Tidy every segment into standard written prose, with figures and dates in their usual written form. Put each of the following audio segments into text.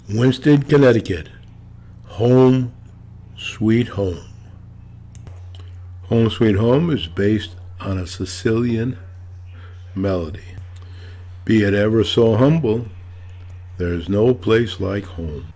Winsted, Connecticut. Home Sweet Home. Home Sweet Home is based on a Sicilian melody. Be it ever so humble, there's no place like home.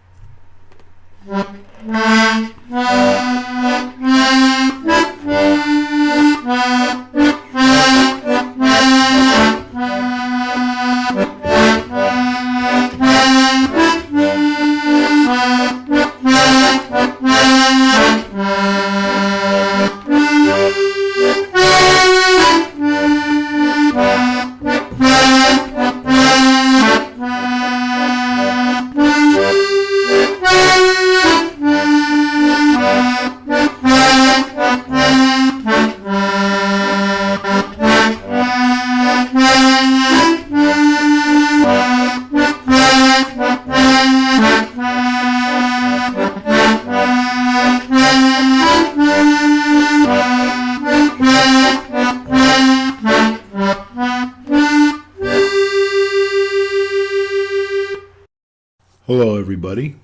Hello everybody,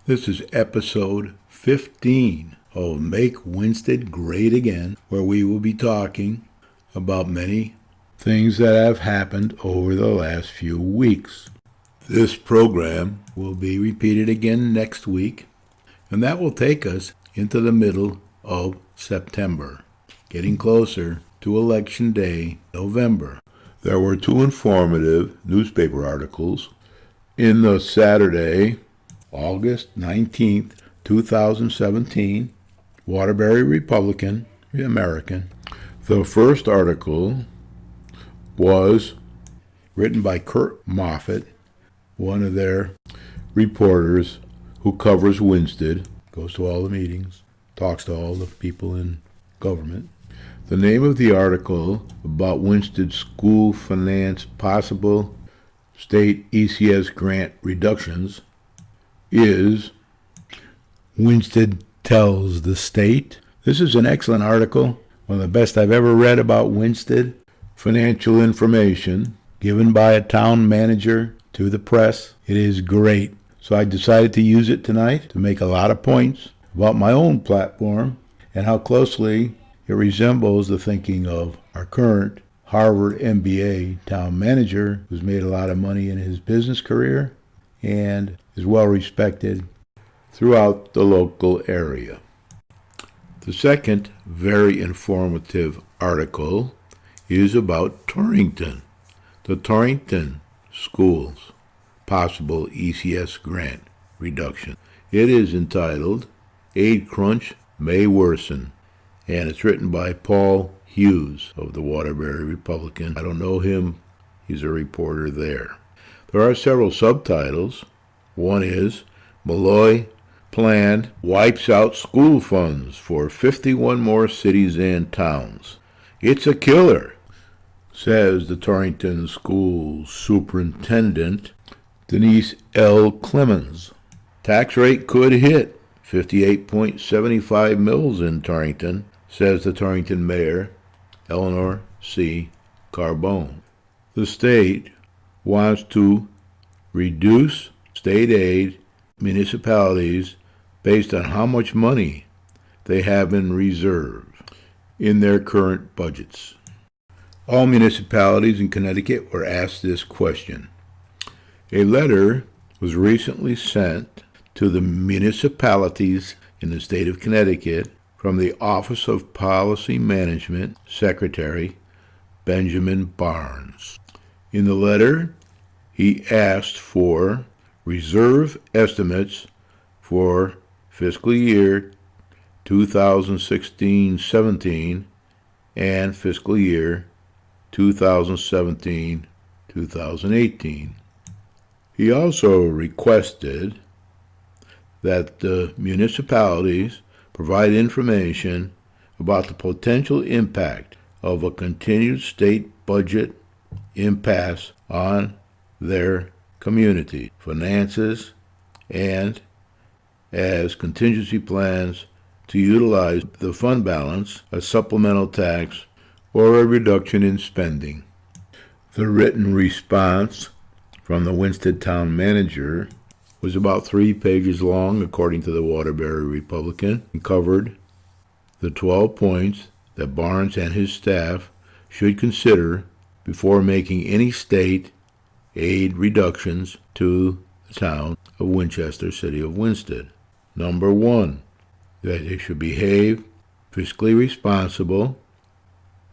this is episode 15 of Make Winsted Great Again, where we will be talking about many things that have happened over the last few weeks. This program will be repeated again next week, and that will take us into the middle of September, getting closer to Election Day, November. There were two informative newspaper articles in the Saturday, August 19th, 2017, Waterbury Republican, American. The first article was written by Kurt Moffat, one of their reporters who covers Winsted, goes to all the meetings, talks to all the people in government. The name of the article about Winsted school finance possible state ECS grant reductions is Winsted Tells the State. This is an excellent article, one of the best I've ever read about Winsted. Financial information given by a town manager to the press. It is great. So I decided to use it tonight to make a lot of points about my own platform and how closely it resembles the thinking of our current Harvard MBA town manager who's made a lot of money in his business career and is well respected throughout the local area. The second very informative article is about Torrington, the Torrington schools possible ECS grant reduction. It is entitled Aid Crunch May Worsen, and it's written by Paul Hughes of the Waterbury Republican. I don't know him. He's a reporter there. There are several subtitles. One is Malloy Plan Wipes Out School Funds for 51 More Cities and Towns. It's a killer, says the Torrington School Superintendent Denise L. Clemens. Tax rate could hit 58.75 mils in Torrington, says the Torrington Mayor Eleanor C. Carbone. The state wants to reduce state aid municipalities based on how much money they have in reserve in their current budgets. All municipalities in Connecticut were asked this question. A letter was recently sent to the municipalities in the state of Connecticut from the Office of Policy Management Secretary Benjamin Barnes. In the letter, he asked for reserve estimates for fiscal year 2016-17 and fiscal year 2017-2018. He also requested that the municipalities provide information about the potential impact of a continued state budget impasse on their community finances and as contingency plans to utilize the fund balance, a supplemental tax, or a reduction in spending. The written response from the Winsted town manager was about 3 pages long, according to the Waterbury Republican, and covered the 12 points that Barnes and his staff should consider before making any state aid reductions to the town of Winchester, city of Winsted. Number 1, that they should behave fiscally responsible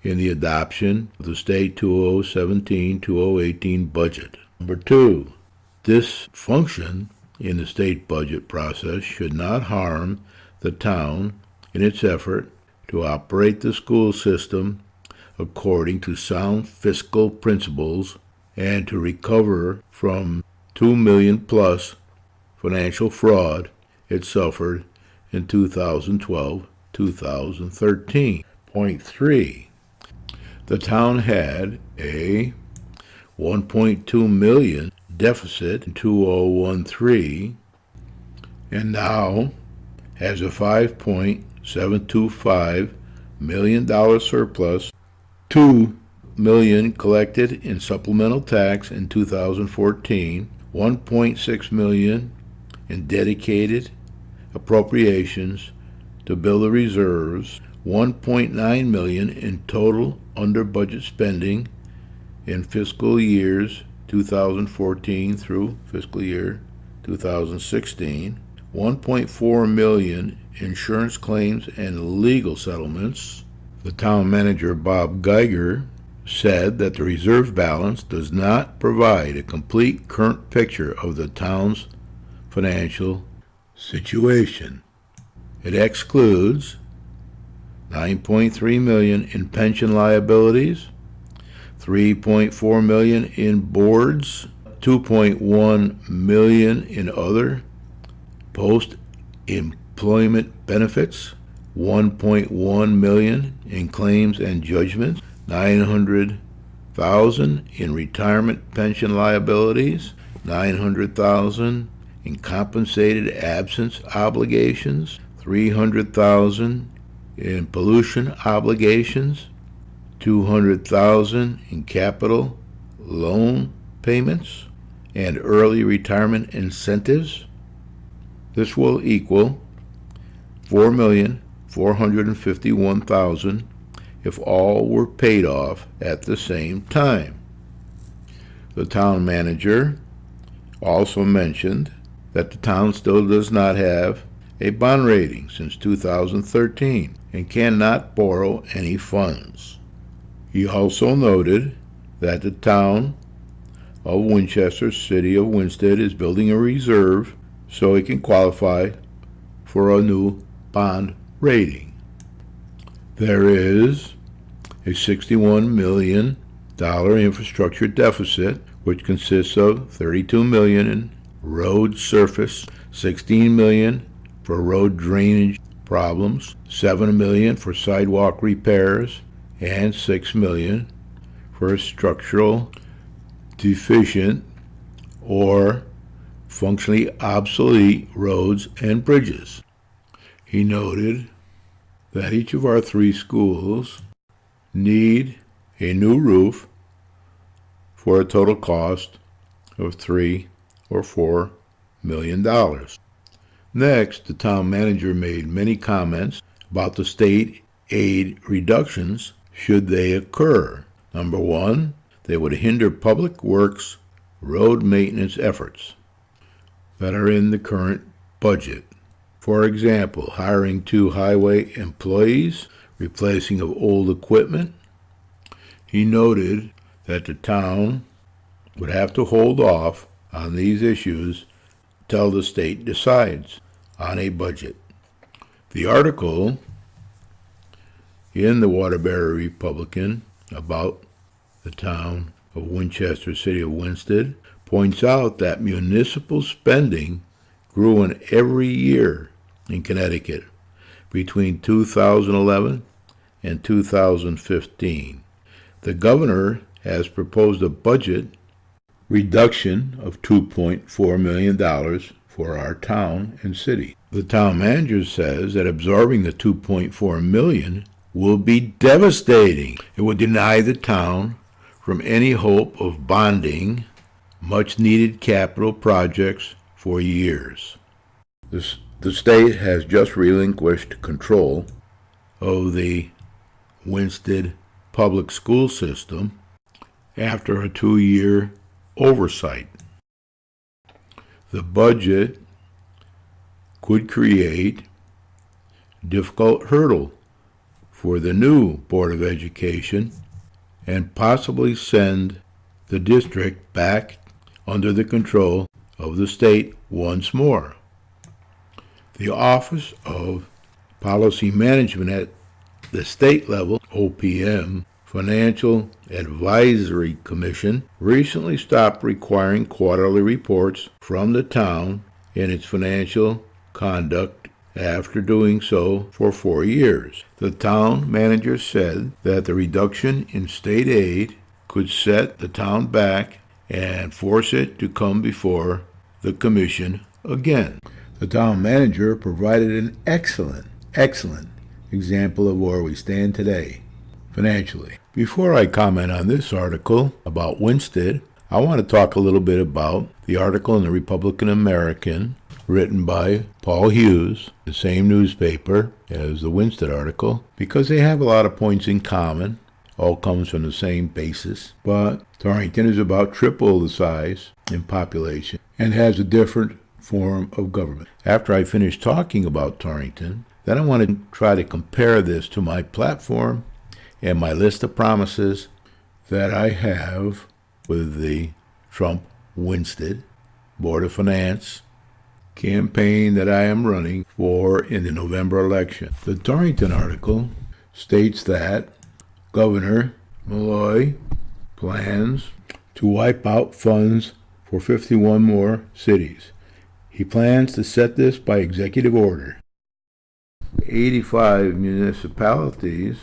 in the adoption of the state 2017-2018 budget. Number 2, this function in the state budget process should not harm the town in its effort to operate the school system according to sound fiscal principles and to recover from $2 million plus financial fraud it suffered in 2012-2013. Point 3. The town had a $1.2 million deficit in 2013 and now has a $5.725 million surplus, $2 million collected in supplemental tax in 2014, $1.6 million in dedicated appropriations to build the reserves, $1.9 million in total under budget spending in fiscal years 2014 through fiscal year 2016, $1.4 million insurance claims and legal settlements. The town manager, Bob Geiger, said that the reserve balance does not provide a complete current picture of the town's financial situation. It excludes $9.3 million in pension liabilities, $3.4 million in boards, $2.1 million in other post-employment benefits, $1.1 million in claims and judgments, $900,000 in retirement pension liabilities, $900,000 in compensated absence obligations, $300,000 in pollution obligations, $200,000 in capital loan payments and early retirement incentives. This will equal $4,451,000 if all were paid off at the same time. The town manager also mentioned that the town still does not have a bond rating since 2013 and cannot borrow any funds. He also noted that the town of Winchester, city of Winsted, is building a reserve so it can qualify for a new bond rating. There is a $61 million infrastructure deficit, which consists of $32 million in road surface, $16 million for road drainage problems, $7 million for sidewalk repairs, and $6 million for structural deficient or functionally obsolete roads and bridges. He noted that each of our 3 schools need a new roof for a total cost of $3 or $4 million. Next, the town manager made many comments about the state aid reductions should they occur. Number 1, they would hinder public works road maintenance efforts that are in the current budget. For example, hiring 2 highway employees, replacing of old equipment. He noted that the town would have to hold off on these issues till the state decides on a budget. The article in the Waterbury Republican about the town of Winchester, city of Winsted, points out that municipal spending grew in every year in Connecticut between 2011 and 2015. The governor has proposed a budget reduction of $2.4 million for our town and city. The town manager says that absorbing the $2.4 million will be devastating. It would deny the town from any hope of bonding much-needed capital projects for years. The state has just relinquished control of the Winsted public school system after a 2-year oversight. The budget could create a difficult hurdle for the new Board of Education and possibly send the district back under the control of the state once more. The Office of Policy Management at the state level, OPM, Financial Advisory Commission, recently stopped requiring quarterly reports from the town in its financial conduct after doing so for 4 years. The town manager said that the reduction in state aid could set the town back and force it to come before the commission again. The town manager provided an excellent example of where we stand today financially. Before I comment on this article about Winsted, I want to talk a little bit about the article in the Republican American written by Paul Hughes, the same newspaper as the Winsted article, because they have a lot of points in common. All comes from the same basis, but Torrington is about triple the size in population and has a different form of government. After I finish talking about Torrington, then I want to try to compare this to my platform and my list of promises that I have with the Trump-Winsted Board of Finance campaign that I am running for in the November election. The Torrington article states that Governor Malloy plans to wipe out funds for 51 more cities. He plans to set this by executive order. 85 municipalities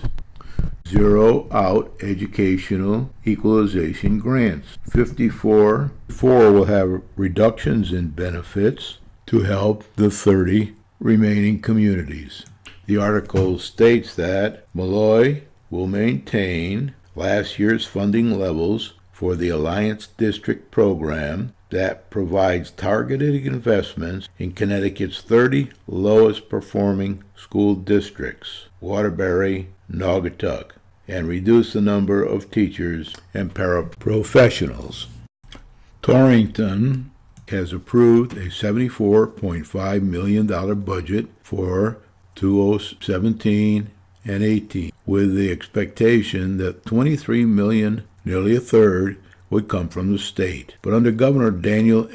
zero out educational equalization grants. 54 will have reductions in benefits to help the 30 remaining communities. The article states that Malloy will maintain last year's funding levels for the Alliance District program that provides targeted investments in Connecticut's 30 lowest performing school districts, Waterbury, Naugatuck, and reduce the number of teachers and paraprofessionals. Torrington has approved a $74.5 million budget for 2017 and 18, with the expectation that $23 million, nearly a third, would come from the state. But under Governor Daniel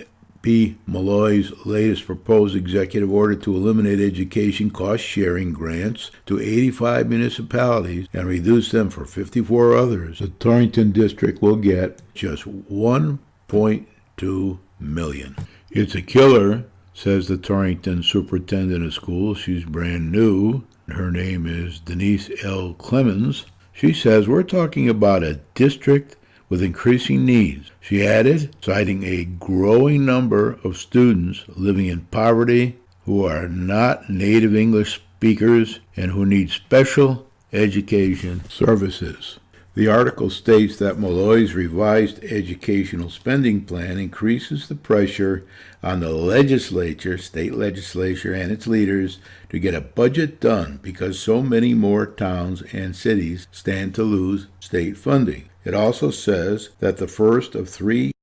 B. Malloy's latest proposed executive order to eliminate education cost-sharing grants to 85 municipalities and reduce them for 54 others, the Torrington district will get just $1.2 million. It's a killer, says the Torrington superintendent of schools. She's brand new. Her name is Denise L. Clemens. She says, we're talking about a district with increasing needs. She added, citing a growing number of students living in poverty who are not native English speakers and who need special education services. The article states that Malloy's revised educational spending plan increases the pressure on the legislature, state legislature, and its leaders to get a budget done because so many more towns and cities stand to lose state funding. It also says that the first of 3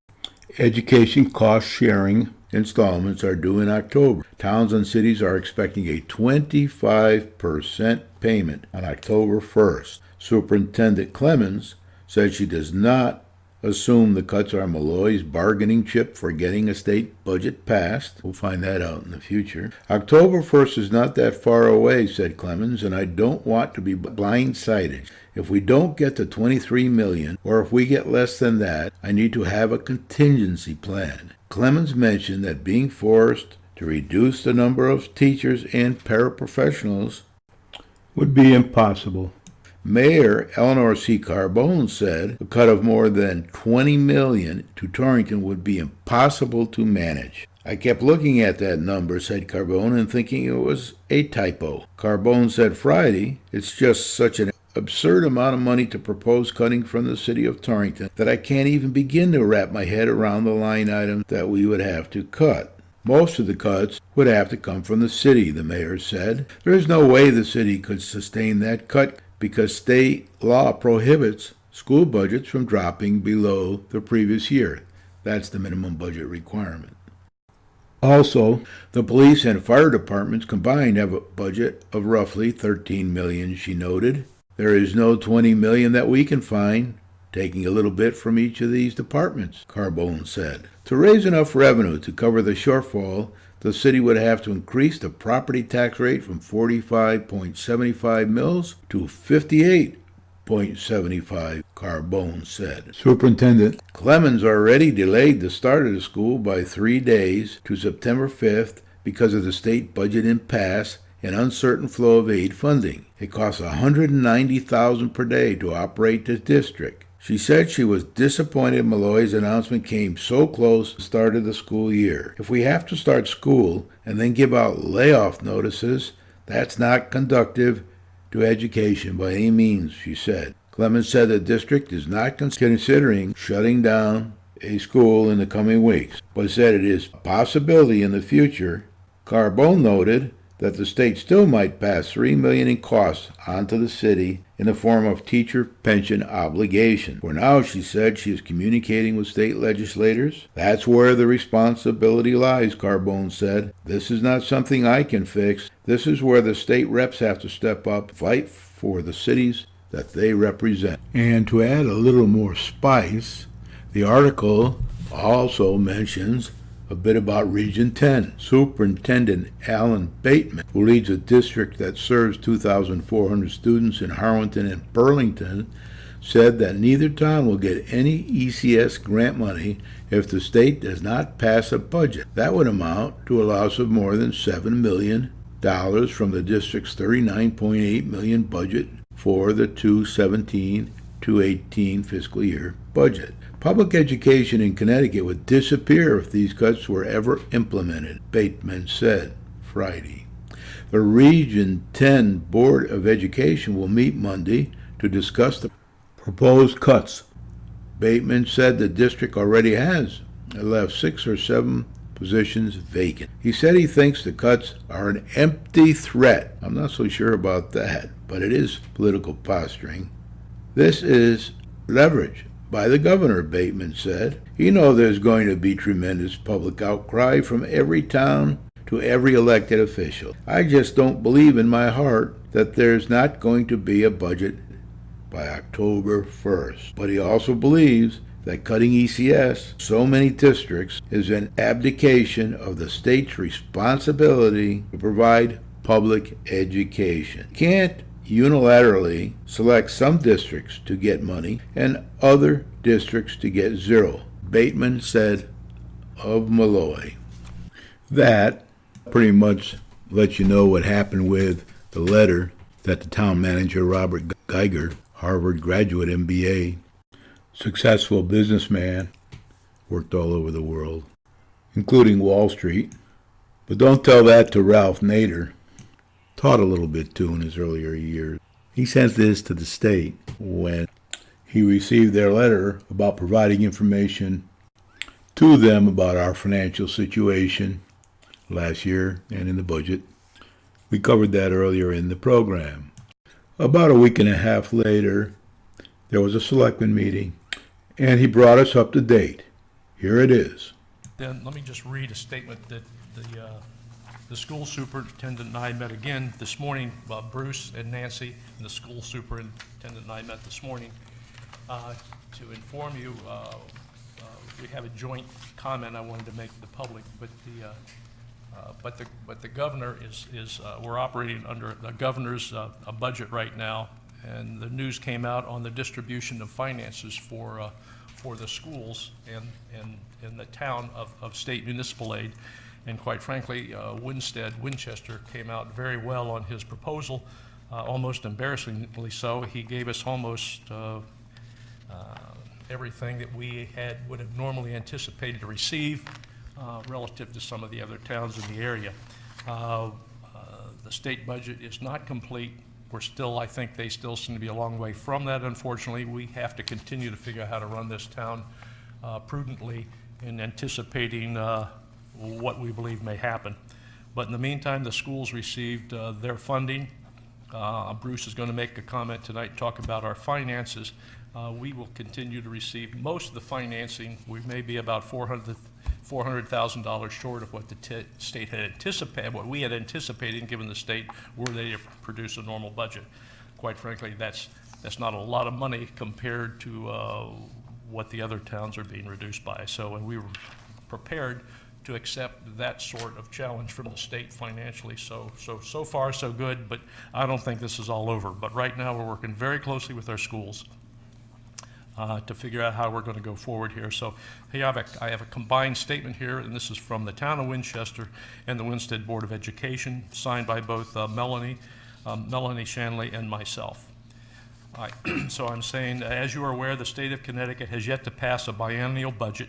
education cost-sharing installments are due in October. Towns and cities are expecting a 25% payment on October 1st. Superintendent Clemens said she does not assume the cuts are Malloy's bargaining chip for getting a state budget passed. We'll find that out in the future. October 1st is not that far away, said Clemens, and I don't want to be blindsided. If we don't get to $23 million, or if we get less than that, I need to have a contingency plan. Clemens mentioned that being forced to reduce the number of teachers and paraprofessionals would be impossible. Mayor Eleanor C. Carbone said a cut of more than $20 million to Torrington would be impossible to manage. I kept looking at that number, said Carbone, and thinking it was a typo. Carbone said Friday, it's just such an absurd amount of money to propose cutting from the city of Torrington that I can't even begin to wrap my head around the line item that we would have to cut. Most of the cuts would have to come from the city, the mayor said. There is no way the city could sustain that cut because state law prohibits school budgets from dropping below the previous year. That's the minimum budget requirement. Also, the police and fire departments combined have a budget of roughly $13 million, she noted. There is no $20 million that we can find, taking a little bit from each of these departments, Carbone said. To raise enough revenue to cover the shortfall, the city would have to increase the property tax rate from 45.75 mils to 58.75, Carbone said. Superintendent Clemens already delayed the start of the school by 3 days to September 5th because of the state budget impasse and uncertain flow of aid funding. It costs $190,000 per day to operate the district. She said she was disappointed Malloy's announcement came so close to the start of the school year. If we have to start school and then give out layoff notices, that's not conducive to education by any means, she said. Clemens said the district is not considering shutting down a school in the coming weeks, but said it is a possibility in the future. Carbone noted that the state still might pass $3 million in costs onto the city in the form of teacher pension obligation. For now, she said, she is communicating with state legislators. That's where the responsibility lies, Carbone said. This is not something I can fix. This is where the state reps have to step up, fight for the cities that they represent. And to add a little more spice, the article also mentions a bit about Region 10. Superintendent Alan Bateman, who leads a district that serves 2,400 students in Harlingen and Burlington, said that neither town will get any ECS grant money if the state does not pass a budget. That would amount to a loss of more than $7 million from the district's $39.8 million budget for the 2017-18 fiscal year budget. Public education in Connecticut would disappear if these cuts were ever implemented, Bateman said Friday. The Region 10 Board of Education will meet Monday to discuss the proposed cuts. Bateman said the district already has left 6 or 7 positions vacant. He said he thinks the cuts are an empty threat. I'm not so sure about that, but it is political posturing. This is leverage by the governor, Bateman said. You know there's going to be tremendous public outcry from every town to every elected official. I just don't believe in my heart that there's not going to be a budget by October 1st. But he also believes that cutting ECS so many districts is an abdication of the state's responsibility to provide public education. Can't unilaterally select some districts to get money and other districts to get zero, Bateman said of Malloy. That pretty much lets you know what happened with the letter that the town manager, Robert Geiger, Harvard graduate MBA, successful businessman, worked all over the world, including Wall Street. But don't tell that to Ralph Nader. Taught a little bit too in his earlier years. He sent this to the state when he received their letter about providing information to them about our financial situation last year and in the budget. We covered that earlier in the program. About a week and a half later, there was a selectman meeting, and he brought us up to date. Here it is. Then let me just read a statement that the school superintendent and I met again this morning. Bruce and Nancy and the school superintendent and I met this morning to inform you. We have a joint comment I wanted to make to the public, but the governor is we're operating under the governor's a budget right now, and the news came out on the distribution of finances for the schools and the town of state municipal aid. And quite frankly, Winchester came out very well on his proposal, almost embarrassingly so. He gave us almost everything that we would have normally anticipated to receive relative to some of the other towns in the area. The state budget is not complete. We're still, I think they still seem to be a long way from that, unfortunately. We have to continue to figure out how to run this town prudently in anticipating what we believe may happen. But in the meantime, the schools received their funding. Bruce is going to make a comment tonight and talk about our finances. We will continue to receive most of the financing. We may be about $400,000 short of what the state had anticipated, what we had anticipated, given the state were they to produce a normal budget. Quite frankly, that's not a lot of money compared to what the other towns are being reduced by. So, and we were prepared to accept that sort of challenge from the state financially. So far so good, but I don't think this is all over. But right now we're working very closely with our schools to figure out how we're going to go forward here. So here I have a combined statement here, and this is from the town of Winchester and the Winsted Board of Education, signed by both Melanie Shanley and myself. So I'm saying, as you are aware, the state of Connecticut has yet to pass a biennial budget.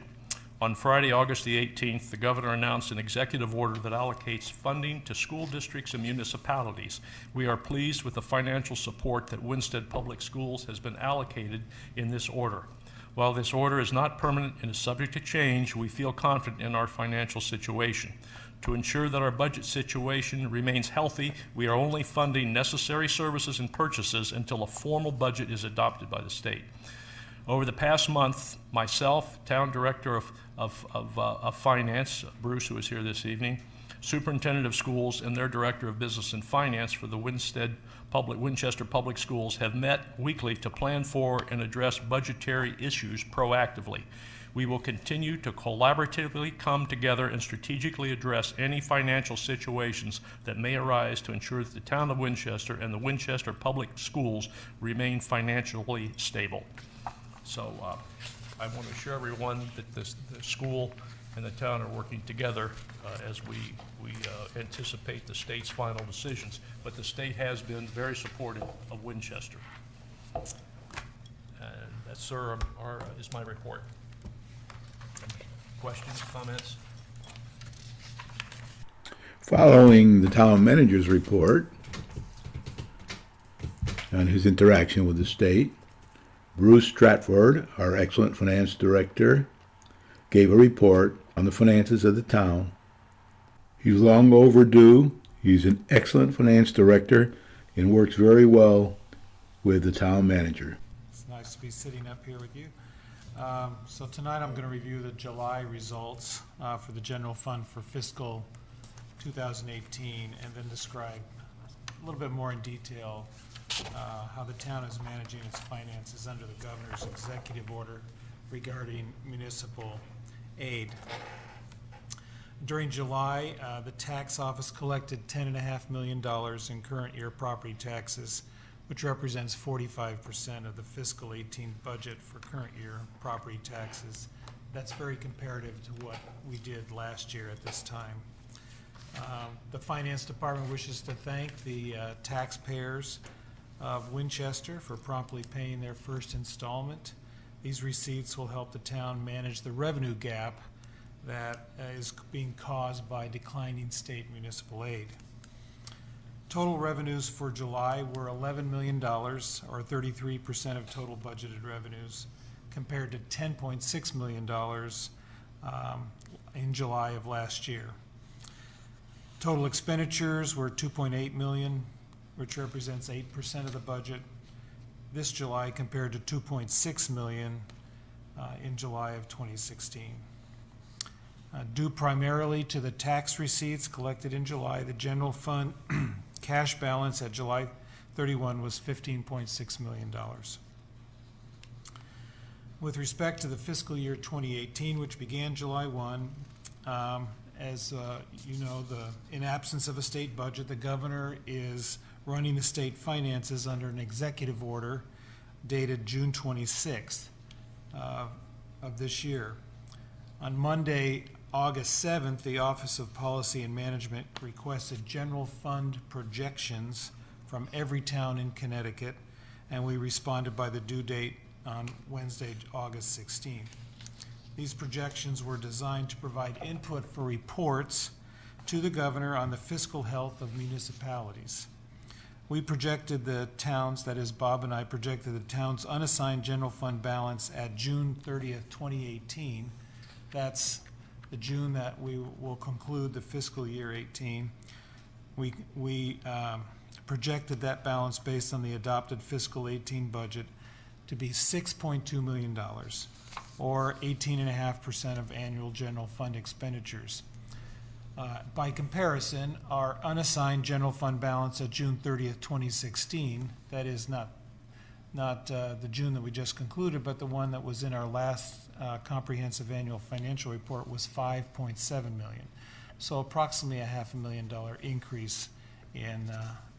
On Friday, August the 18th, the governor announced an executive order that allocates funding to school districts and municipalities. We are pleased with the financial support that Winsted Public Schools has been allocated in this order. While this order is not permanent and is subject to change, we feel confident in our financial situation. To ensure that our budget situation remains healthy, we are only funding necessary services and purchases until a formal budget is adopted by the state. Over the past month, myself, Town Director of Finance, Bruce, who is here this evening, Superintendent of Schools, and their Director of Business and Finance for the Winchester Public Schools have met weekly to plan for and address budgetary issues proactively. We will continue to collaboratively come together and strategically address any financial situations that may arise to ensure that the town of Winchester and the Winchester Public Schools remain financially stable. So I want to assure everyone that the school and the town are working together as we anticipate the state's final decisions. But the state has been very supportive of Winchester. And that, sir, is my report. Questions, comments? Following the town manager's report on his interaction with the state, Bruce Stratford, our excellent finance director, gave a report on the finances of the town. He's long overdue. He's an excellent finance director and works very well with the town manager. It's nice to be sitting up here with you. So tonight I'm going to review the July results for the general fund for fiscal 2018 and then describe a little bit more in detail how the town is managing its finances under the governor's executive order regarding municipal aid. During July, the tax office collected $10.5 million in current year property taxes, which represents 45% of the fiscal 18 budget for current year property taxes. That's very comparative to what we did last year at this time. The Finance Department wishes to thank the taxpayers of Winchester for promptly paying their first installment. These receipts will help the town manage the revenue gap that is being caused by declining state municipal aid. Total revenues for July were $11 million, or 33% of total budgeted revenues, compared to $10.6 million in July of last year. Total expenditures were $2.8 million, which represents 8% of the budget this July, compared to $2.6 million in July of 2016. Due primarily to the tax receipts collected in July, the general fund cash balance at July 31 was $15.6 million. With respect to the fiscal year 2018, which began July 1, as you know, in absence of a state budget, the governor is running the state finances under an executive order dated June 26th of this year. On Monday, August 7th, the Office of Policy and Management requested general fund projections from every town in Connecticut, and we responded by the due date on Wednesday, August 16th. These projections were designed to provide input for reports to the governor on the fiscal health of municipalities. We projected the towns, that is Bob and I projected the town's unassigned general fund balance at June 30th, 2018. That's the June that we will conclude the fiscal year 18. We projected that balance based on the adopted fiscal 18 budget to be $6.2 million, or 18.5% of annual general fund expenditures. By comparison, our unassigned general fund balance at June 30th, 2016, that is not the June that we just concluded, but the one that was in our last comprehensive annual financial report, was $5.7 million. So approximately a $500,000 increase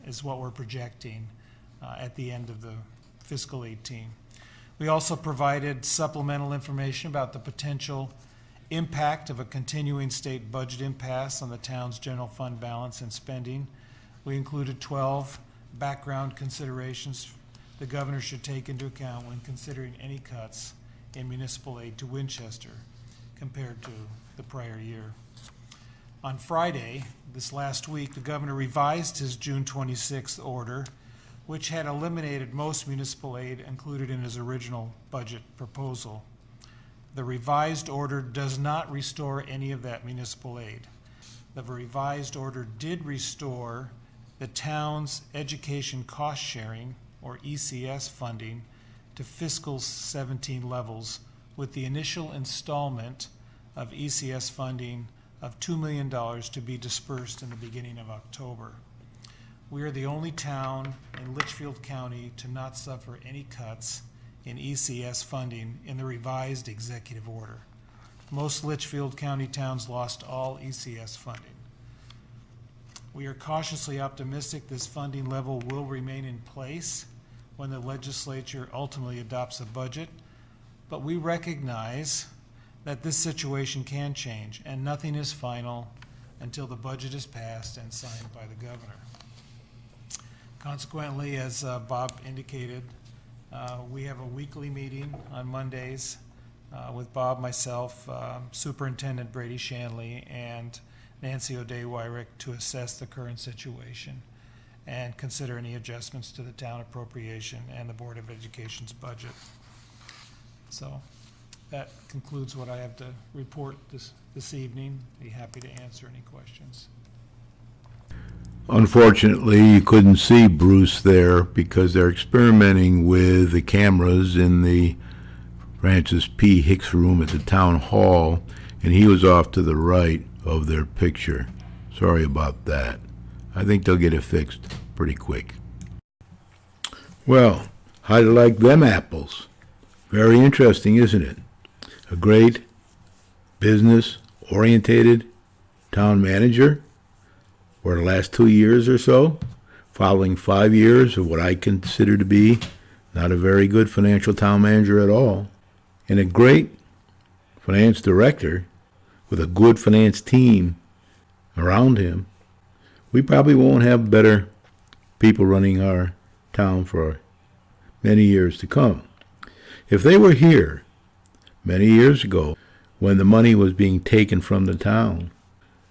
is what we're projecting at the end of the fiscal 18. We also provided supplemental information about the potential impact of a continuing state budget impasse on the town's general fund balance and spending. We included 12 background considerations the governor should take into account when considering any cuts in municipal aid to Winchester compared to the prior year. On Friday, this last week, the governor revised his June 26th order, which had eliminated most municipal aid included in his original budget proposal. The revised order does not restore any of that municipal aid. The revised order did restore the town's education cost sharing, or ECS funding, to fiscal 17 levels, with the initial installment of ECS funding of $2 million to be dispersed in the beginning of October. We are the only town in Litchfield County to not suffer any cuts in ECS funding in the revised executive order. Most Litchfield County towns lost all ECS funding. We are cautiously optimistic this funding level will remain in place when the legislature ultimately adopts a budget, but we recognize that this situation can change, and nothing is final until the budget is passed and signed by the governor. Consequently, as Bob indicated, we have a weekly meeting on Mondays with Bob, myself, Superintendent Brady Shanley, and Nancy O'Day-Wyrick to assess the current situation and consider any adjustments to the town appropriation and the Board of Education's budget. So that concludes what I have to report this evening. Be happy to answer any questions. Unfortunately, you couldn't see Bruce there because they're experimenting with the cameras in the Francis P. Hicks room at the town hall, and he was off to the right of their picture. Sorry about that. I think they'll get it fixed pretty quick. Well, how do you like them apples? Very interesting, isn't it? A great business-orientated town manager for the last 2 years or so, following 5 years of what I consider to be not a very good financial town manager at all, and a great finance director with a good finance team around him. We probably won't have better people running our town for many years to come. If they were here many years ago when the money was being taken from the town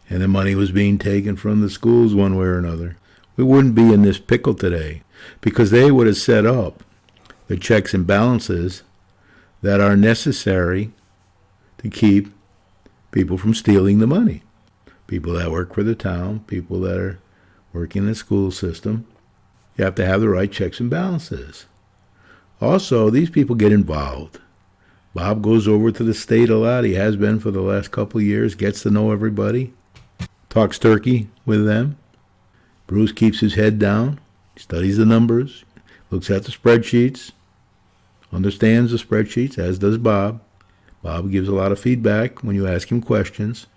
and the money was being taken from the schools one way or another, we wouldn't be in this pickle today, because they would have set up the checks and balances that are necessary to keep people from stealing the money. People that work for the town, people that are working in the school system, you have to have the right checks and balances. Also, these people get involved. Bob goes over to the state a lot. He has been for the last couple of years, gets to know everybody, talks turkey with them. Bruce keeps his head down, studies the numbers, looks at the spreadsheets, understands the spreadsheets, as does Bob. Bob gives a lot of feedback when you ask him questions.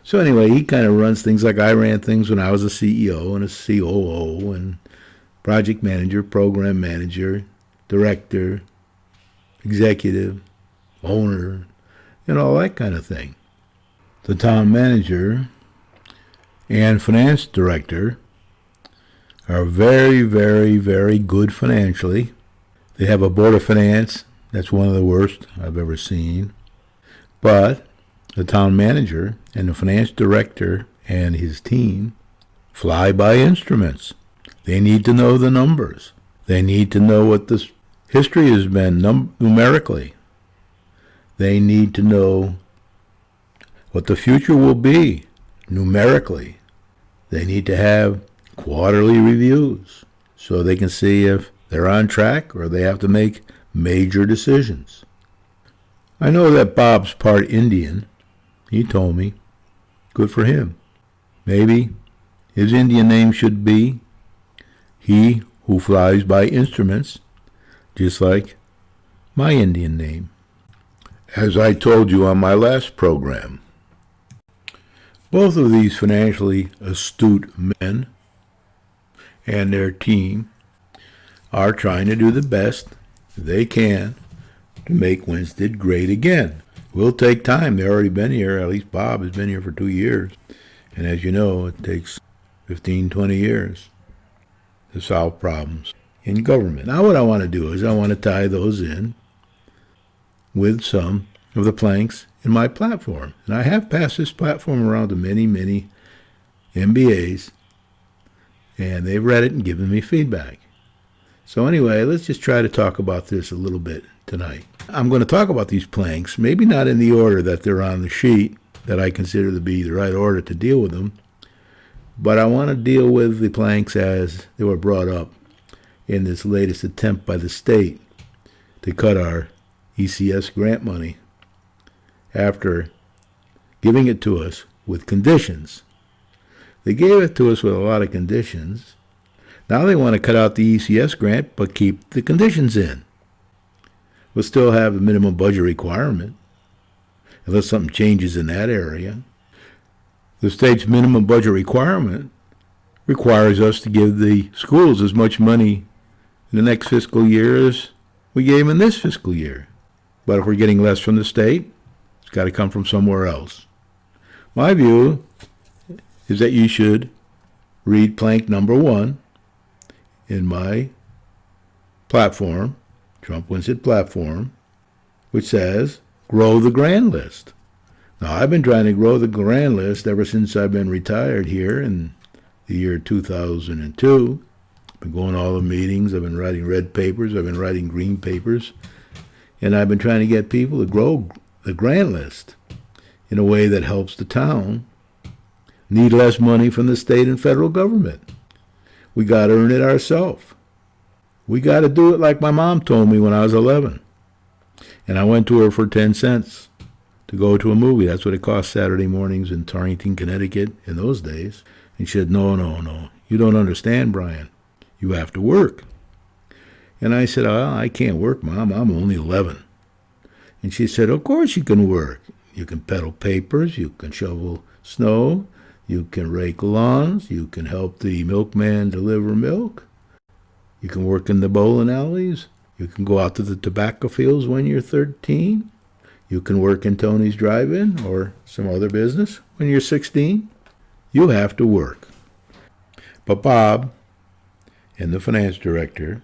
So anyway, he kind of runs things like I ran things when I was a CEO and a COO and project manager, program manager, director, executive, owner, all that kind of thing. The town manager and finance director are very, very, very good financially. They have a board of finance that's one of the worst I've ever seen. But the town manager and the finance director and his team fly by instruments. They need to know the numbers. They need to know what the history has been numerically. They need to know what the future will be numerically. They need to have quarterly reviews so they can see if they're on track or they have to make major decisions. I know that Bob's part Indian. He told me. Good for him. Maybe his Indian name should be He Who Flies by Instruments, just like my Indian name. As I told you on my last program, both of these financially astute men and their team are trying to do the best they can to make Winsted great again. Will take time. They've already been here. At least Bob has been here for 2 years. And as you know, it takes 15, 20 years to solve problems in government. Now what I want to do is I want to tie those in with some of the planks in my platform. And I have passed this platform around to many, many MBAs, and they've read it and given me feedback. So anyway, let's just try to talk about this a little bit tonight. I'm going to talk about these planks, maybe not in the order that they're on the sheet, that I consider to be the right order to deal with them, but I want to deal with the planks as they were brought up in this latest attempt by the state to cut our ECS grant money after giving it to us with conditions. They gave it to us with a lot of conditions. Now they want to cut out the ECS grant but keep the conditions in. We'll still have the minimum budget requirement unless something changes in that area. The state's minimum budget requirement requires us to give the schools as much money in the next fiscal year as we gave in this fiscal year. But if we're getting less from the state, it's got to come from somewhere else. My view is that you should read plank number 1 in my platform, Trump Winsted platform, which says, grow the grand list. Now, I've been trying to grow the grand list ever since I've been retired here in the year 2002. I've been going to all the meetings. I've been writing red papers. I've been writing green papers. And I've been trying to get people to grow the grand list in a way that helps the town need less money from the state and federal government. We got to earn it ourselves. We got to do it like my mom told me when I was 11. And I went to her for 10 cents to go to a movie. That's what it cost Saturday mornings in Torrington, Connecticut in those days. And she said, no. You don't understand, Brian. You have to work. And I said, I can't work, Mom. I'm only 11. And she said, of course you can work. You can peddle papers. You can shovel snow. You can rake lawns. You can help the milkman deliver milk. You can work in the bowling alleys. You can go out to the tobacco fields when you're 13. You can work in Tony's Drive-In or some other business when you're 16. You have to work. But Bob and the finance director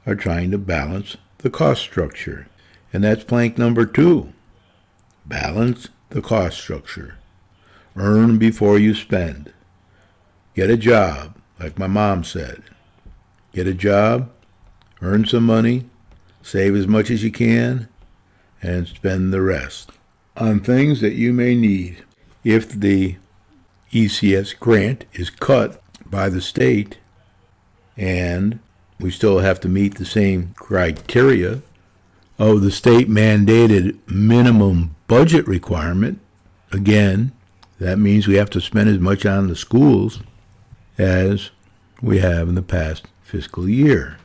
are trying to balance the cost structure. And that's plank number 2. Balance the cost structure. Earn before you spend. Get a job, like my mom said. Get a job, earn some money, save as much as you can, and spend the rest on things that you may need. If the ECS grant is cut by the state and we still have to meet the same criteria of the state-mandated minimum budget requirement, again, that means we have to spend as much on the schools as we have in the past fiscal year.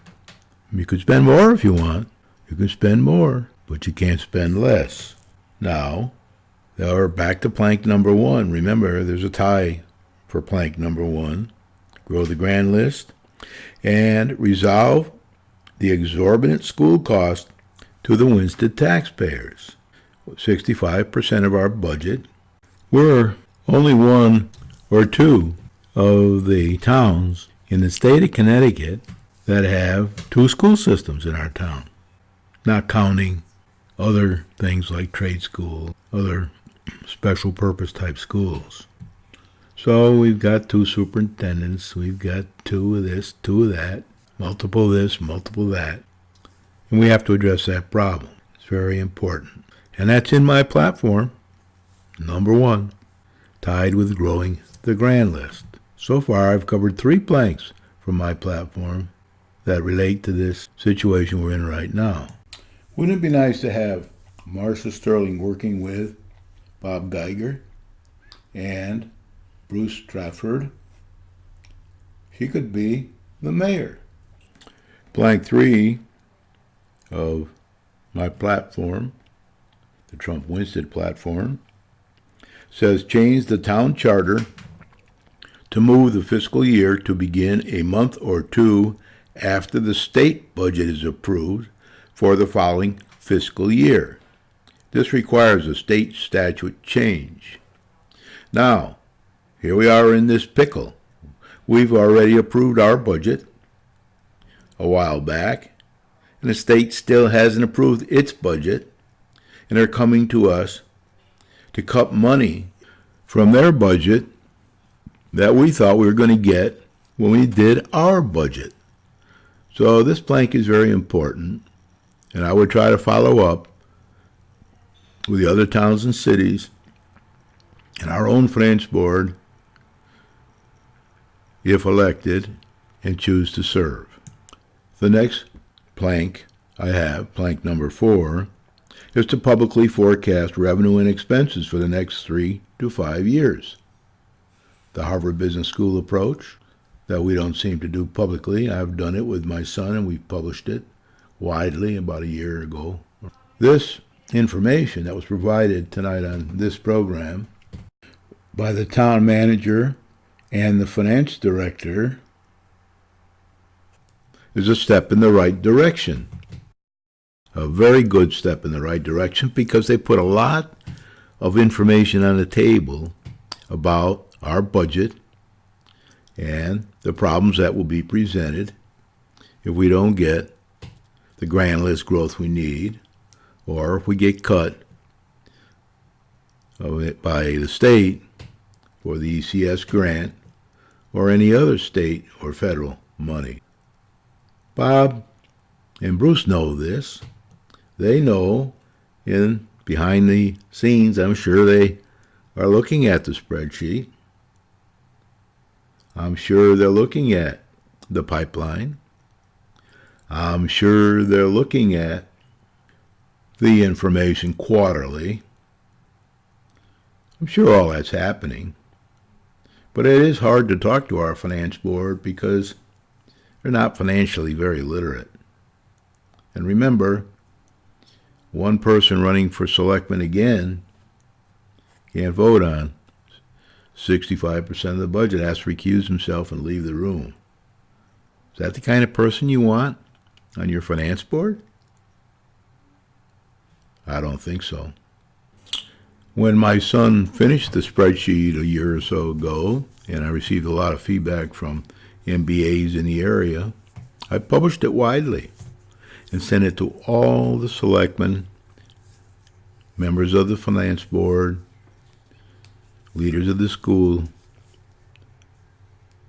You could spend more if you want. You can spend more, but you can't spend less. Now, we're back to plank number 1. Remember, there's a tie for plank number 1. Grow the grand list and resolve the exorbitant school cost to the Winsted taxpayers. 65% of our budget. We're only 1 or 2 of the towns in the state of Connecticut that have 2 school systems in our town, not counting other things like trade school, other special purpose type schools. So we've got 2 superintendents, we've got 2 of this, 2 of that, multiple this, multiple that, and we have to address that problem. It's very important. And that's in my platform. Number 1, tied with growing the grand list. So far, I've covered 3 planks from my platform that relate to this situation we're in right now. Wouldn't it be nice to have Marcia Sterling working with Bob Geiger and Bruce Trafford? She could be the mayor. Plank 3 of my platform, the Trump Winsted platform, says change the town charter to move the fiscal year to begin a month or 2 after the state budget is approved for the following fiscal year. This requires a state statute change. Now, here we are in this pickle. We've already approved our budget a while back, and the state still hasn't approved its budget, and they're coming to us to cut money from their budget that we thought we were going to get when we did our budget. So this plank is very important, and I would try to follow up with the other towns and cities and our own finance board, if elected, and choose to serve. The next plank I have, plank number 4, is to publicly forecast revenue and expenses for the next 3 to 5 years. The Harvard Business School approach that we don't seem to do publicly. I've done it with my son, and we've published it widely about a year ago. This information that was provided tonight on this program by the town manager and the finance director is a step in the right direction. A very good step in the right direction, because they put a lot of information on the table about our budget and the problems that will be presented if we don't get the grand list growth we need, or if we get cut by the state for the ECS grant or any other state or federal money. Bob and Bruce know this. They know, in behind the scenes, I'm sure they are looking at the spreadsheet. I'm sure they're looking at the pipeline. I'm sure they're looking at the information quarterly. I'm sure all that's happening. But it is hard to talk to our finance board because they're not financially very literate. And remember, one person running for selectman again can't vote on 65% of the budget, has to recuse himself and leave the room. Is that the kind of person you want on your finance board? I don't think so. When my son finished the spreadsheet a year or so ago, and I received a lot of feedback from MBAs in the area, I published it widely and sent it to all the selectmen, members of the finance board, leaders of the school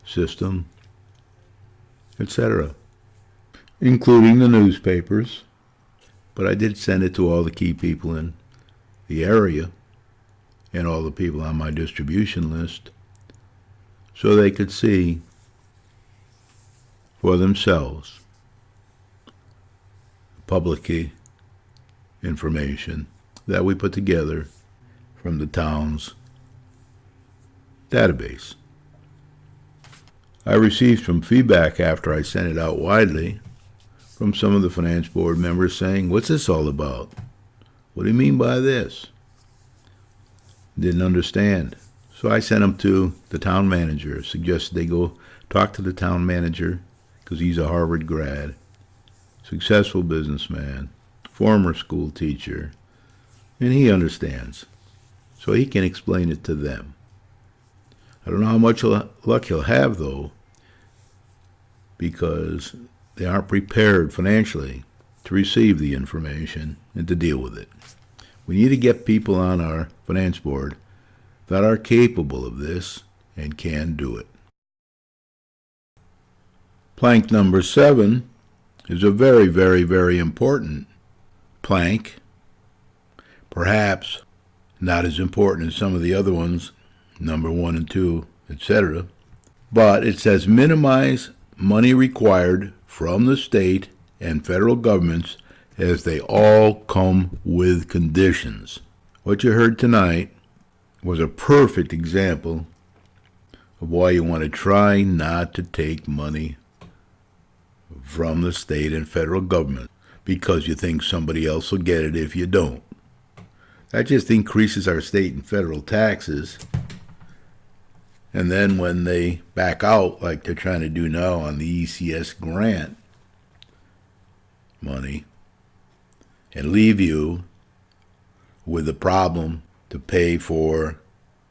system, etc., including the newspapers. But I did send it to all the key people in the area and all the people on my distribution list so they could see for themselves public information that we put together from the town's database. I received some feedback after I sent it out widely from some of the finance board members saying, "What's this all about? What do you mean by this?" Didn't understand. So I sent them to the town manager, suggested they go talk to the town manager because he's a Harvard grad, successful businessman, former school teacher, and he understands. So he can explain it to them. I don't know how much luck he'll have, though, because they aren't prepared financially to receive the information and to deal with it. We need to get people on our finance board that are capable of this and can do it. Plank number 7 is a very, very, very important plank. Perhaps not as important as some of the other ones, number 1 and 2, etc. But it says minimize money required from the state and federal governments as they all come with conditions. What you heard tonight was a perfect example of why you want to try not to take money from the state and federal government because you think somebody else will get it if you don't. That just increases our state and federal taxes. And then when they back out, like they're trying to do now on the ECS grant money, and leave you with the problem to pay for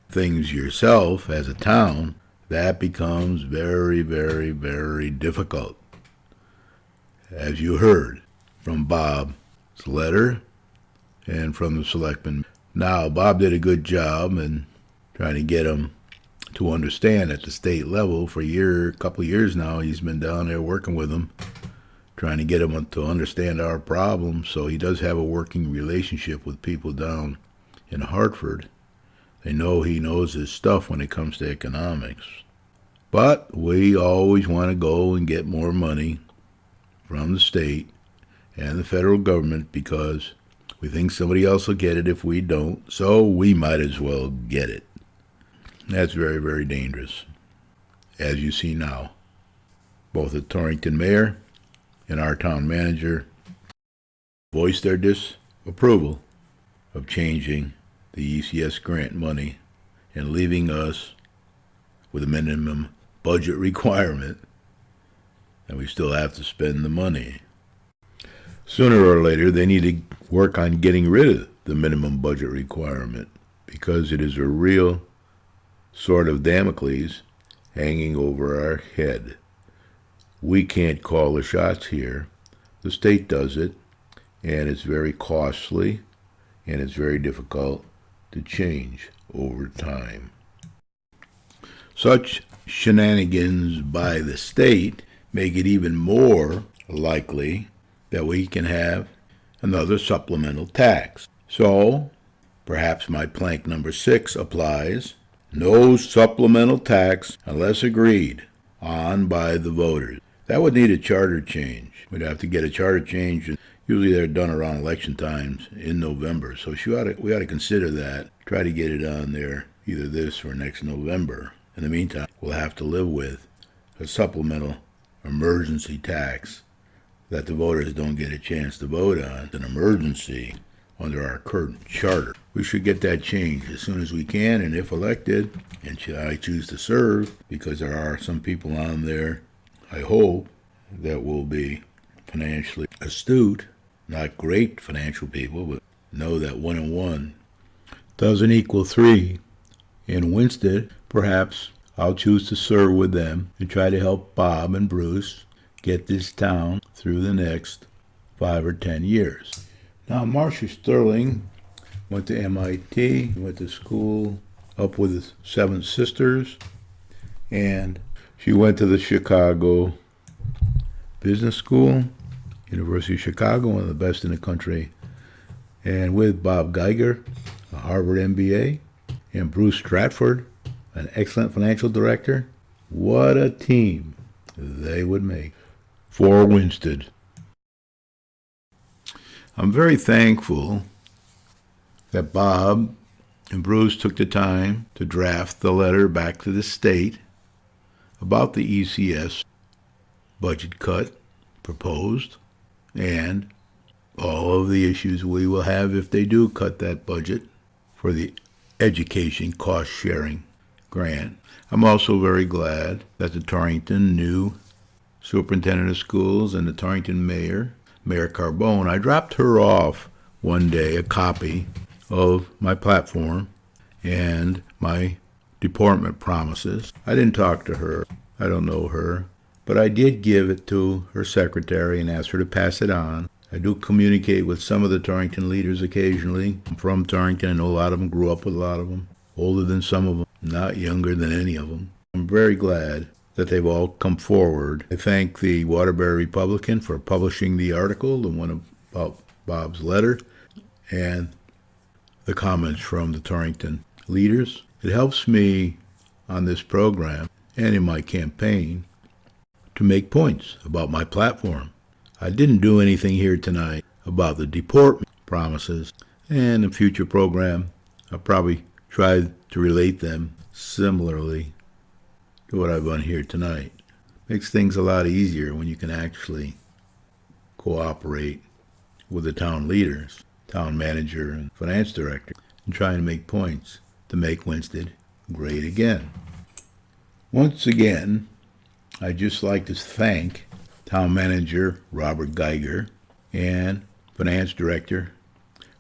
things yourself as a town, that becomes very, very, very difficult. As you heard from Bob's letter and from the selectmen. Now, Bob did a good job in trying to get them to understand at the state level. For a couple of years now, he's been down there working with them, trying to get them to understand our problems. So he does have a working relationship with people down in Hartford. They know he knows his stuff when it comes to economics. But we always want to go and get more money from the state and the federal government because we think somebody else will get it if we don't, so we might as well get it. That's very, very dangerous, as you see now. Both the Torrington mayor and our town manager voiced their disapproval of changing the ECS grant money and leaving us with a minimum budget requirement, and we still have to spend the money. Sooner or later, they need to work on getting rid of the minimum budget requirement because it is a real sword of Damocles hanging over our head. We can't call the shots here. The state does it, and it's very costly, and it's very difficult to change over time. Such shenanigans by the state make it even more likely that we can have another supplemental tax. So, perhaps my plank number 6 applies. No supplemental tax unless agreed on by the voters. That would need a charter change. We'd have to get a charter change. Usually they're done around election times in November. So we ought to consider that. Try to get it on there either this or next November. In the meantime, we'll have to live with a supplemental emergency tax that the voters don't get a chance to vote on. An emergency under our current charter. We should get that changed as soon as we can, and if elected, and I choose to serve, because there are some people on there, I hope, that will be financially astute, not great financial people, but know that 1 and 1 doesn't equal 3. In Winsted, perhaps I'll choose to serve with them and try to help Bob and Bruce get this town through the next 5 or 10 years. Now, Marcia Sterling went to MIT, went to school up with the Seven Sisters, and she went to the Chicago Business School, University of Chicago, one of the best in the country, and with Bob Geiger, a Harvard MBA, and Bruce Stratford, an excellent financial director. What a team they would make for Winsted. I'm very thankful that Bob and Bruce took the time to draft the letter back to the state about the ECS budget cut proposed and all of the issues we will have if they do cut that budget for the education cost-sharing grant. I'm also very glad that the Torrington new superintendent of schools and the Torrington mayor, Mayor Carbone, I dropped her off one day a copy of my platform and my department promises. I didn't talk to her. I don't know her. But I did give it to her secretary and asked her to pass it on. I do communicate with some of the Torrington leaders occasionally. I'm from Torrington. I know a lot of them, grew up with a lot of them, older than some of them, not younger than any of them. I'm very glad that they've all come forward. I thank the Waterbury Republican for publishing the article, the one about Bob's letter, and the comments from the Torrington leaders. It helps me on this program and in my campaign to make points about my platform. I didn't do anything here tonight about the deportment promises, and in a future program I'll probably try to relate them similarly to what I've done here tonight. Makes things a lot easier when you can actually cooperate with the town leaders, town manager and finance director, and trying to make points to make Winsted great again. Once again, I'd just like to thank town manager Robert Geiger and finance director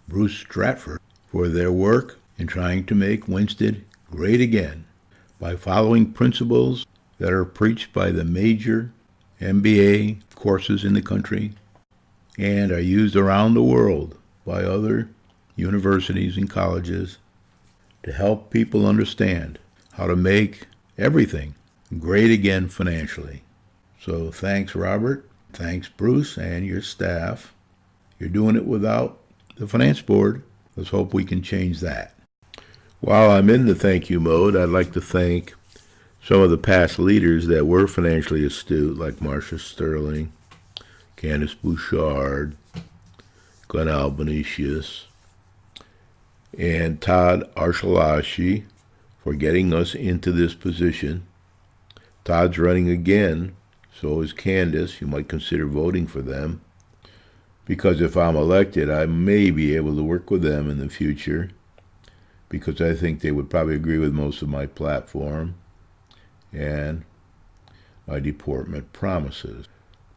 Bruce Stratford for their work in trying to make Winsted great again by following principles that are preached by the major MBA courses in the country and are used around the world by other universities and colleges to help people understand how to make everything great again financially. So thanks, Robert. Thanks, Bruce, and your staff. You're doing it without the finance board. Let's hope we can change that. While I'm in the thank you mode, I'd like to thank some of the past leaders that were financially astute, like Marcia Sterling, Candace Bouchard, Glenn Albanesius, and Todd Arshalashi for getting us into this position. Todd's running again, so is Candace. You might consider voting for them, because if I'm elected, I may be able to work with them in the future, because I think they would probably agree with most of my platform and my deportment promises.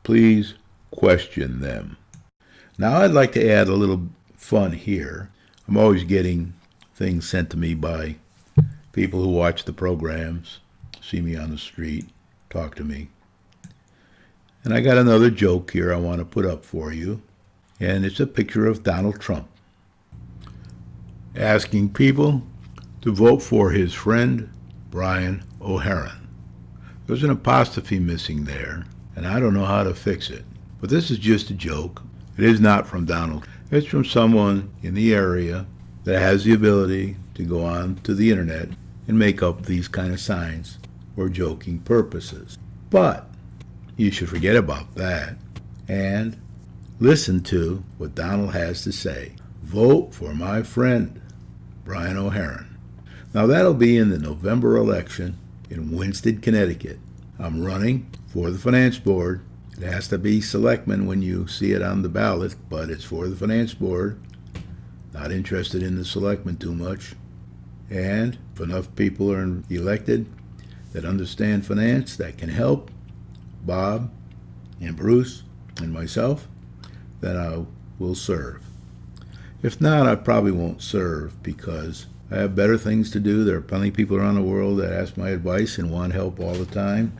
Please question them. Now I'd like to add a little fun here. I'm always getting things sent to me by people who watch the programs, see me on the street, talk to me. And I got another joke here I want to put up for you, and it's a picture of Donald Trump asking people to vote for his friend Brian O'Haran. There's an apostrophe missing there, and I don't know how to fix it. But this is just a joke. It is not from Donald. It's from someone in the area that has the ability to go on to the internet and make up these kind of signs for joking purposes. But you should forget about that and listen to what Donald has to say. Vote for my friend, Brian O'Haran. Now that'll be in the November election in Winsted, Connecticut. I'm running for the finance board. It has to be selectmen when you see it on the ballot, but it's for the finance board. Not interested in the selectmen too much. And if enough people are elected that understand finance, that can help Bob and Bruce and myself, then I will serve. If not, I probably won't serve because I have better things to do. There are plenty of people around the world that ask my advice and want help all the time,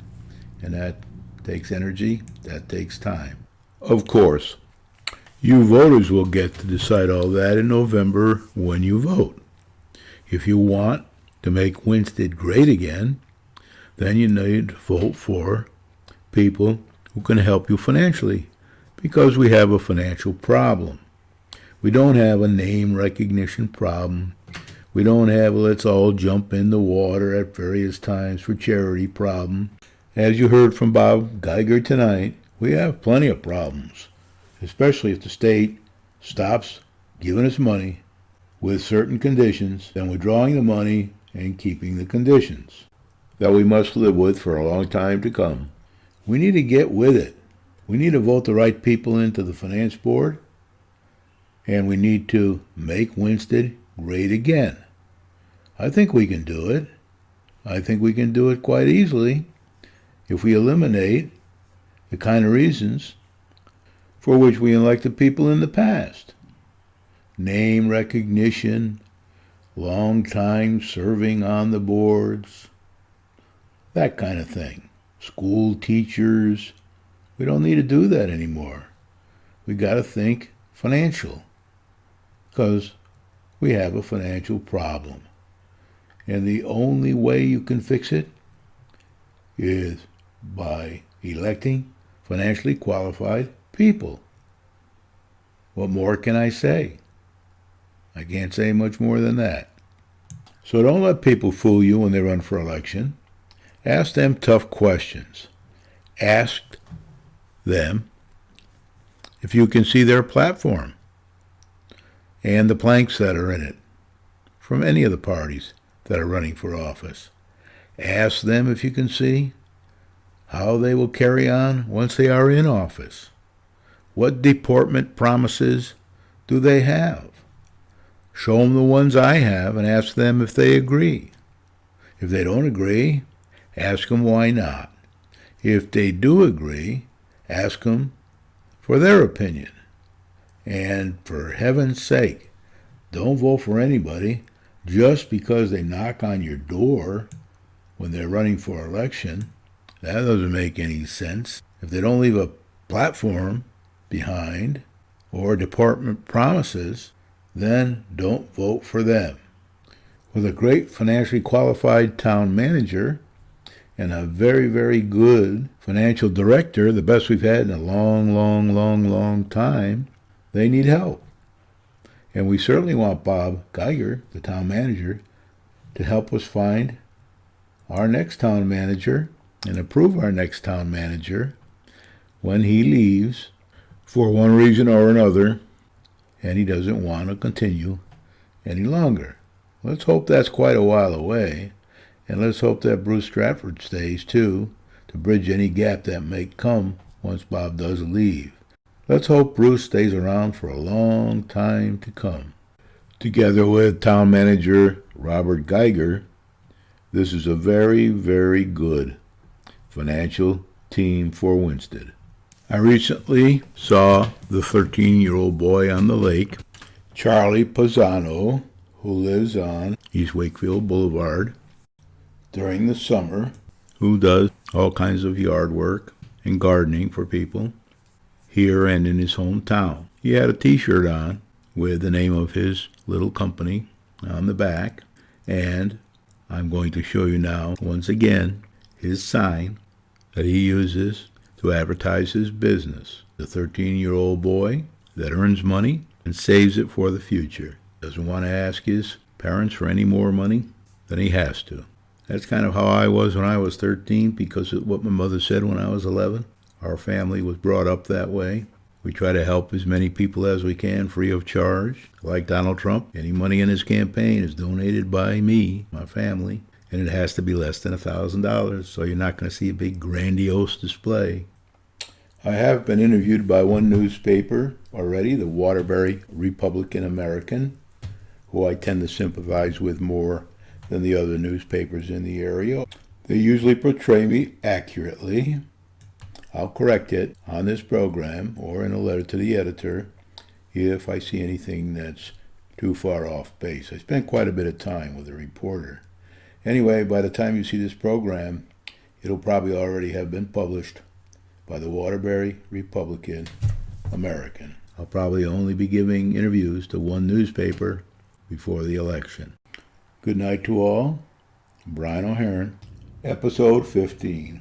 and that takes energy, that takes time. Of course, you voters will get to decide all that in November when you vote. If you want to make Winsted great again, then you need to vote for people who can help you financially, because we have a financial problem. We don't have a name recognition problem. We don't have a let's all jump in the water at various times for charity problem. As you heard from Bob Geiger tonight, we have plenty of problems, especially if the state stops giving us money with certain conditions, then withdrawing the money and keeping the conditions that we must live with for a long time to come. We need to get with it. We need to vote the right people into the finance board, and we need to make Winsted great again. I think we can do it. I think we can do it quite easily if we eliminate the kind of reasons for which we elected people in the past. Name recognition, long time serving on the boards, that kind of thing. School teachers, we don't need to do that anymore. We got to think financial, because we have a financial problem. And the only way you can fix it is by electing financially qualified people. What more can I say? I can't say much more than that. So don't let people fool you when they run for election. Ask them tough questions. Ask them if you can see their platform and the planks that are in it from any of the parties that are running for office. Ask them if you can see how they will carry on once they are in office. What deportment promises do they have? Show them the ones I have and ask them if they agree. If they don't agree, ask them why not. If they do agree, ask them for their opinion. And for heaven's sake, don't vote for anybody just because they knock on your door when they're running for election. That doesn't make any sense. If they don't leave a platform behind or department promises, then don't vote for them. With a great financially qualified town manager and a very, very good financial director, the best we've had in a long time, they need help. And we certainly want Bob Geiger, the town manager, to help us find our next town manager and approve our next town manager when he leaves for one reason or another and he doesn't want to continue any longer. Let's hope that's quite a while away, and let's hope that Bruce Stratford stays too, to bridge any gap that may come once Bob does leave. Let's hope Bruce stays around for a long time to come. Together with town manager Robert Geiger, this is a very, very good financial team for Winsted. I recently saw the 13-year-old boy on the lake, Charlie Pisano, who lives on East Wakefield Boulevard during the summer, who does all kinds of yard work and gardening for people here and in his hometown. He had a t-shirt on with the name of his little company on the back, and I'm going to show you now, once again, his sign that he uses to advertise his business. The 13-year-old boy that earns money and saves it for the future. Doesn't want to ask his parents for any more money than he has to. That's kind of how I was when I was 13 because of what my mother said when I was 11. Our family was brought up that way. We try to help as many people as we can free of charge. Like Donald Trump, any money in his campaign is donated by me, my family, and it has to be less than $1,000, so you're not going to see a big grandiose display. I have been interviewed by one newspaper already, the Waterbury Republican American, who I tend to sympathize with more than the other newspapers in the area. They usually portray me accurately. I'll correct it on this program or in a letter to the editor if I see anything that's too far off base. I spent quite a bit of time with a reporter. Anyway, by the time you see this program, it'll probably already have been published by the Waterbury Republican American. I'll probably only be giving interviews to one newspaper before the election. Good night to all. Brian O'Hearn, episode 15.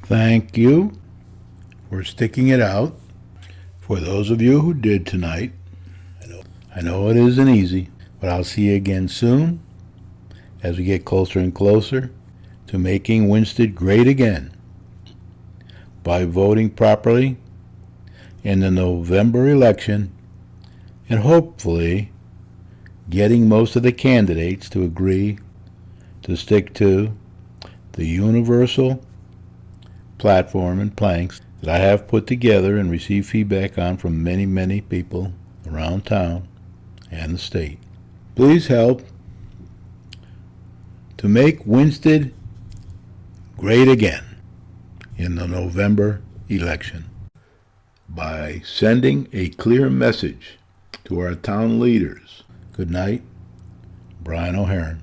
Thank you for sticking it out. For those of you who did tonight, I know it isn't easy, but I'll see you again soon as we get closer and closer to making Winsted great again by voting properly in the November election and hopefully getting most of the candidates to agree to stick to the universal platform and planks that I have put together and received feedback on from many, many people around town and the state. Please help to make Winsted great again in the November election by sending a clear message to our town leaders. Good night, Brian O'Haron.